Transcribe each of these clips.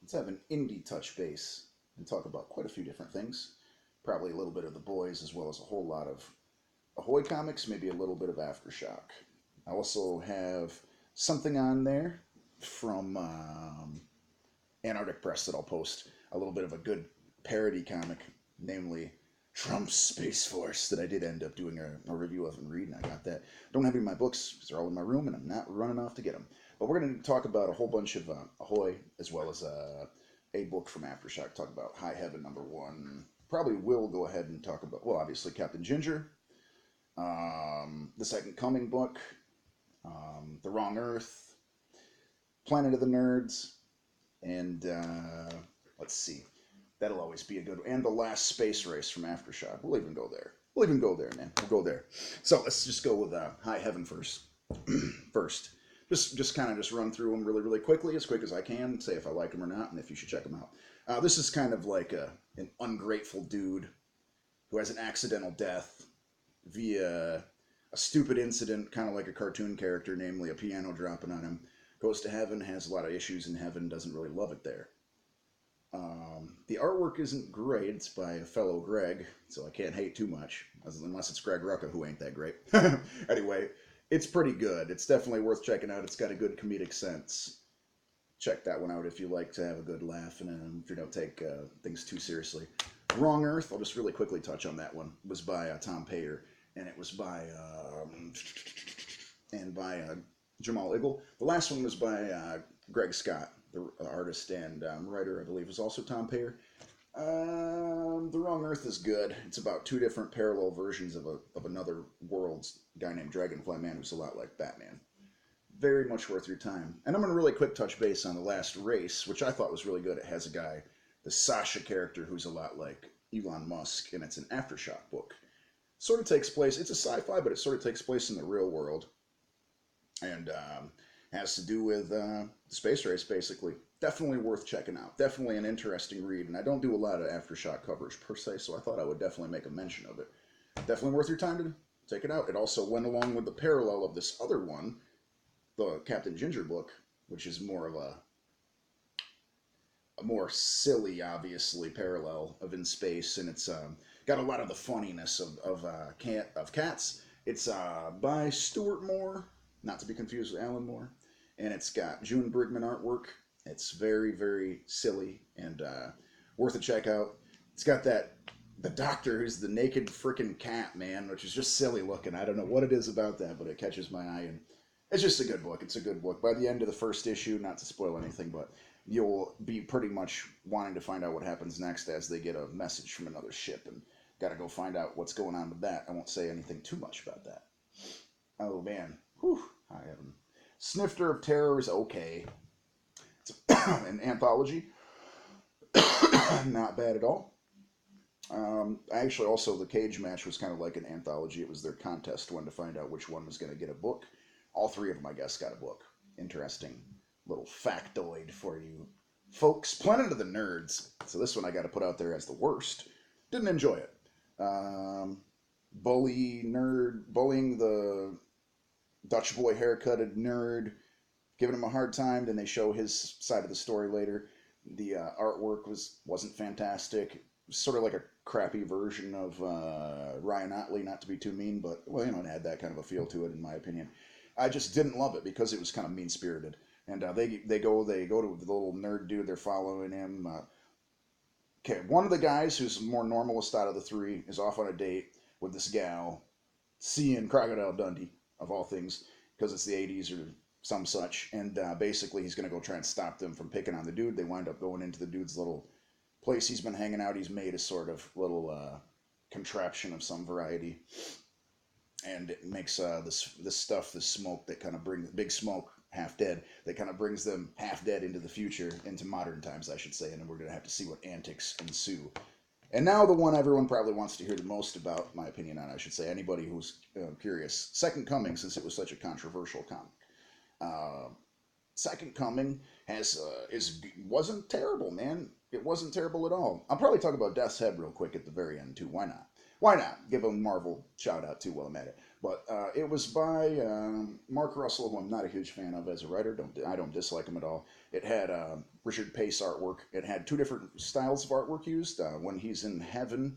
let's have an indie touch base and talk about quite a few different things. Probably a little bit of the boys, as well as a whole lot of Ahoy comics, maybe a little bit of Aftershock. I also have something on there from Antarctic Press that I'll post. A little bit of a good parody comic, namely Trump's Space Force, that I did end up doing a review of and reading. I got that. Don't have any of my books because they're all in my room and I'm not running off to get them. But we're going to talk about a whole bunch of Ahoy, as well as a book from Aftershock. Talk about High Heaven #1. Probably will go ahead and talk about, well, obviously Captain Ginger, the Second Coming book, The Wrong Earth, Planet of the Nerds, and let's see. That'll always be a good one. And The Last Space Race from Aftershock. We'll even go there. We'll even go there, man. We'll go there. So let's just go with High Heaven first. First. Just kind of just run through them really, really quickly, as quick as I can, say if I like them or not, and if you should check them out. This is kind of like an ungrateful dude who has an accidental death via a stupid incident, kind of like a cartoon character, namely a piano dropping on him. Goes to heaven, has a lot of issues in heaven, doesn't really love it there. The artwork isn't great. It's by a fellow Greg, so I can't hate too much, unless it's Greg Rucka, who ain't that great. Anyway, it's pretty good. It's definitely worth checking out. It's got a good comedic sense. Check that one out if you like to have a good laugh and if you don't take things too seriously. Wrong Earth, I'll just really quickly touch on that one, was by Tom Payer, and it was by Jamal Igle. The last one was by Greg Scott, the artist and writer, I believe, was also Tom Payer. The Wrong Earth is good. It's about two different parallel versions of another world's guy named Dragonfly Man, who's a lot like Batman. Very much worth your time. And I'm going to really quick touch base on The Last Race, which I thought was really good. It has a guy, the Sasha character, who's a lot like Elon Musk, and it's an Aftershock book. Sort of takes place, it's a sci-fi, but it sort of takes place in the real world. And has to do with the space race, basically. Definitely worth checking out. Definitely an interesting read. And I don't do a lot of Aftershock coverage per se, so I thought I would definitely make a mention of it. Definitely worth your time to take it out. It also went along with the parallel of this other one, the Captain Ginger book, which is more of a more silly, obviously, parallel of in space, and it's got a lot of the funniness of cats. It's by Stuart Moore, not to be confused with Alan Moore, and it's got June Brigman artwork. It's very, very silly and worth a check out. It's got the doctor who's the naked freaking cat, man, which is just silly looking. I don't know what it is about that, but it catches my eye, and it's just a good book. It's a good book. By the end of the first issue, not to spoil anything, but you'll be pretty much wanting to find out what happens next as they get a message from another ship, and got to go find out what's going on with that. I won't say anything too much about that. Oh, man. Whew. I haven't. Snifter of Terror is okay. It's an anthology. Not bad at all. Actually, also, the cage match was kind of like an anthology. It was their contest one to find out which one was going to get a book. All three of them, I guess, got a book. Interesting little factoid for you folks. Planet of the Nerds. So this one I got to put out there as the worst. Didn't enjoy it. Bullying the Dutch boy haircutted nerd, giving him a hard time. Then they show his side of the story later. The artwork wasn't fantastic. It was sort of like a crappy version of Ryan Otley, not to be too mean, but well, it had that kind of a feel to it, in my opinion. I just didn't love it because it was kind of mean spirited. And they go to the little nerd dude. They're following him. Okay, one of the guys who's more normalist out of the three is off on a date with this gal, seeing Crocodile Dundee, of all things, because it's the 80s or some such. And basically he's going to go try and stop them from picking on the dude. They wind up going into the dude's little place he's been hanging out. He's made a sort of little contraption of some variety. And it makes this smoke that kind of brings, big smoke, half dead, that kind of brings them half dead into the future, into modern times, I should say, and then we're going to have to see what antics ensue. And now the one everyone probably wants to hear the most about, my opinion on, I should say, anybody who's curious. Second Coming, since it was such a controversial comic. Second Coming wasn't terrible, man. It wasn't terrible at all. I'll probably talk about Death's Head real quick at the very end, too. Why not? Why not? Give a Marvel shout out, too, while I'm at it. But it was by Mark Russell, who I'm not a huge fan of as a writer. I don't dislike him at all. It had Richard Pace artwork. It had two different styles of artwork used. When he's in heaven,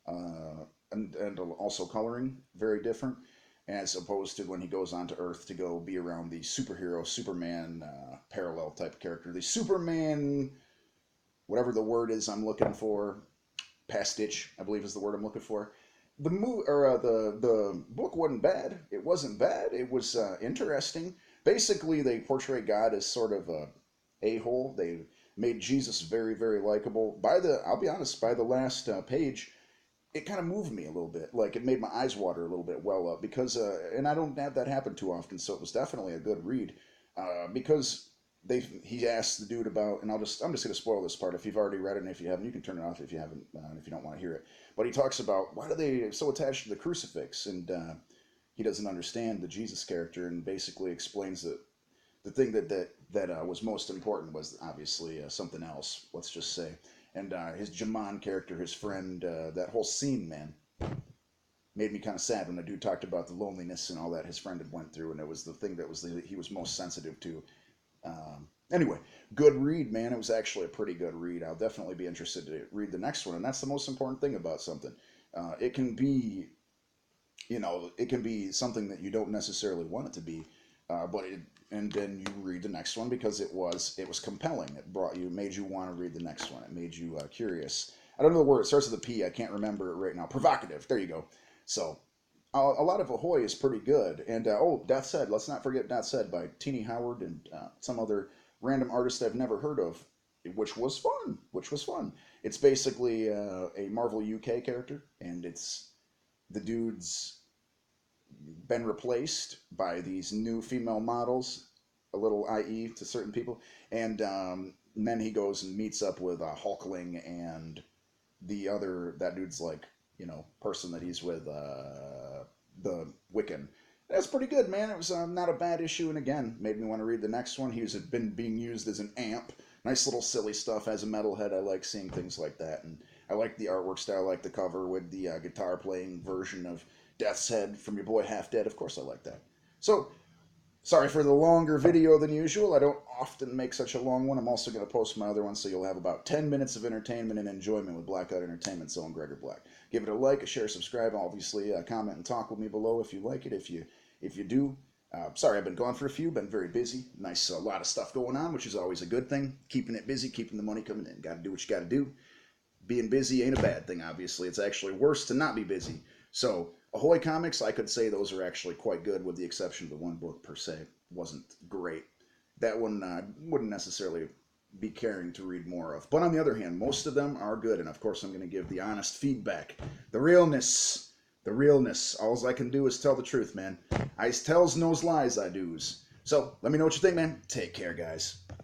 and also coloring, very different, as opposed to when he goes onto Earth to go be around the superhero, Superman parallel type of character. The Superman, whatever the word is I'm looking for, pastiche, I believe is the word I'm looking for. The book wasn't bad. It wasn't bad. It was interesting. Basically, they portray God as sort of a hole. They made Jesus very, very likable. I'll be honest, by the last page, it kind of moved me a little bit. Like it made my eyes water a little bit, well up, because and I don't have that happen too often, so it was definitely a good read. Because he asked the dude about, and I'm just going to spoil this part. If you've already read it, and if you haven't, you can turn it off if you haven't, if you don't want to hear it. But he talks about why are they so attached to the crucifix, and he doesn't understand the Jesus character, and basically explains that the thing that was most important was obviously something else. Let's just say, and his Jaman character, his friend, that whole scene, man, made me kind of sad when the dude talked about the loneliness and all that his friend had went through, and it was the thing that he was most sensitive to. Anyway, good read, man. It was actually a pretty good read. I'll definitely be interested to read the next one, and that's the most important thing about something. It can be, it can be something that you don't necessarily want it to be, and then you read the next one because it was compelling. It made you want to read the next one. It made you curious. I don't know the word. It starts with a P. I can't remember it right now. Provocative. There you go. So a lot of Ahoy is pretty good. And Death's Head. Let's not forget Death's Head by Teenie Howard and some other random artist I've never heard of, which was fun. It's basically a Marvel UK character, and it's the dude's been replaced by these new female models, a little IE to certain people, and then he goes and meets up with Hulkling and that dude's like, person that he's with, the Wiccan. That's pretty good, man. It was not a bad issue, and again, made me want to read the next one. He's been being used as an amp. Nice little silly stuff. As a metalhead, I like seeing things like that, and I like the artwork style. I like the cover with the guitar playing version of Death's Head from your boy Half Dead. Of course, I like that. So, sorry for the longer video than usual. I don't often make such a long one. I'm also going to post my other one, so you'll have about 10 minutes of entertainment and enjoyment with Blackout Entertainment's own Gregor Black. Give it a like, a share, subscribe. Obviously, comment and talk with me below if you like it. If you do, sorry I've been gone for a few. Been very busy. Nice, a lot of stuff going on, which is always a good thing. Keeping it busy, keeping the money coming in. Got to do what you got to do. Being busy ain't a bad thing, obviously. It's actually worse to not be busy. So, Ahoy comics, I could say those are actually quite good, with the exception of the one book per se. Wasn't great. That one wouldn't necessarily be caring to read more of. But on the other hand, most of them are good, and of course I'm going to give the honest feedback. The realness. All I can do is tell the truth, man. I tells no lies, I do's. So, let me know what you think, man. Take care, guys.